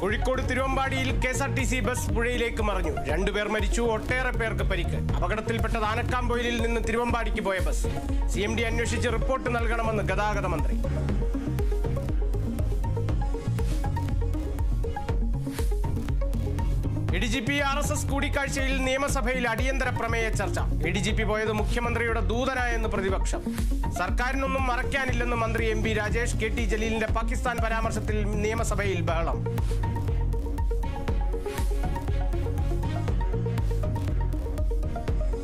Kozhikode തിരുവമ്പാടിയിൽ KSRTC bus പുഴയിലേക്ക് മറിഞ്ഞു. 2 പേർ മരിച്ചു, ഒട്ടേറെ പേർക്ക് പരിക്ക്. അപകടത്തിൽപ്പെട്ടത് ആനക്കാംപൊയിലിൽ നിന്ന് തിരുവമ്പാടിക്ക് പോയ ബസ്. CMD അന്വേഷിച്ച് റിപ്പോർട്ട് നൽകണമെന്ന് ഗതാഗത മന്ത്രി. ADGP RSS കൂടിക്കാഴ്ചയിൽ നിയമസഭയിൽ അടിയന്തര പ്രമേയ ചർച്ച. ADGP പോയത് മുഖ്യമന്ത്രിയുടെ ദൂതനായെന്ന് പ്രതിപക്ഷം. സർക്കാരിനൊന്നും മറയ്ക്കാനില്ലെന്ന് മന്ത്രി MP രാജേഷ്. KT ജലീലിന്റെ പാകിസ്ഥാൻ പരാമർശത്തിൽ നിയമസഭയിൽ ബഹളം.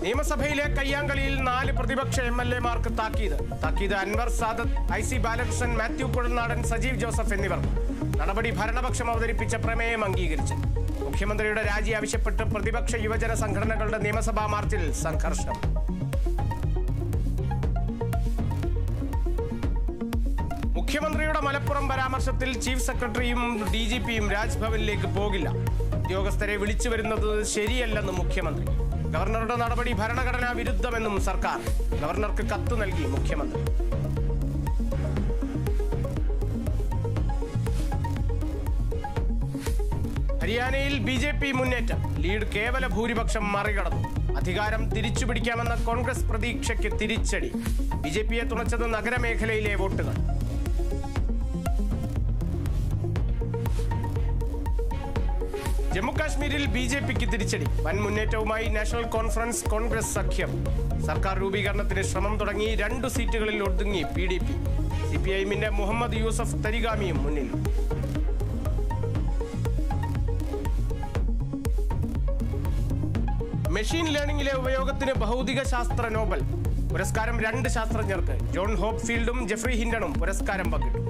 നിയമസഭയിലെ കയ്യാങ്കളിയിൽ 4 പ്രതിപക്ഷ MLA-മാർക്ക് താക്കീത്. അൻവർ സാദത്ത്, IC ബാലകൃഷ്ണൻ, മാത്യു കുഴൽനാടൻ, സജീവ് ജോസഫ് എന്നിവർ. നടപടി ഭരണപക്ഷം അവതരിപ്പിച്ച പ്രമേയം അംഗീകരിച്ചു. മുഖ്യമന്ത്രിയുടെ രാജി ആവശ്യപ്പെട്ട് പ്രതിപക്ഷ യുവജന സംഘടനകളുടെ നിയമസഭാ മാർച്ചിൽ സംഘർഷം. മുഖ്യമന്ത്രിയുടെ മലപ്പുറം പരാമർശത്തിൽ ചീഫ് സെക്രട്ടറിയും DGP-യും രാജ്ഭവനിലേക്ക് പോകില്ല. ഉദ്യോഗസ്ഥരെ വിളിച്ചു വരുന്നത് ശരിയല്ലെന്ന് മുഖ്യമന്ത്രി. ഗവർണറുടെ നടപടി ഭരണഘടനാ വിരുദ്ധമെന്നും സർക്കാർ. ഗവർണർക്ക് കത്ത് നൽകി മുഖ്യമന്ത്രി. ഹരിയാനയിൽ BJP മുന്നേറ്റം. ലീഡ് കേവല ഭൂരിപക്ഷം മറികടന്നു. അധികാരം തിരിച്ചുപിടിക്കാമെന്ന കോൺഗ്രസ് പ്രതീക്ഷയ്ക്ക് തിരിച്ചടി. BJP-യെ തുണച്ചത് നഗരമേഖലയിലെ വോട്ടുകൾ. ജമ്മുകാശ്മീരിൽ BJP-ക്ക് തിരിച്ചടി. വൻ മുന്നേറ്റവുമായി നാഷണൽ കോൺഫറൻസ് കോൺഗ്രസ് സഖ്യം. സർക്കാർ രൂപീകരണത്തിന് ശ്രമം തുടങ്ങി. 2 സീറ്റുകളിൽ ഒതുങ്ങി PDP. CPI-ന്റെ മുഹമ്മദ് യൂസഫ് തരിഗാമിയും മുന്നിൽ. മെഷീൻ ലേണിംഗിലെ ഉപയോഗത്തിന് ഭൗതിക ശാസ്ത്ര നോബൽ പുരസ്കാരം 2 ശാസ്ത്രജ്ഞർക്ക്. ജോൺ ഹോപ്ഫീൽഡും ജെഫ്രി ഹിൻഡണും പുരസ്കാരം പങ്കിട്ടു.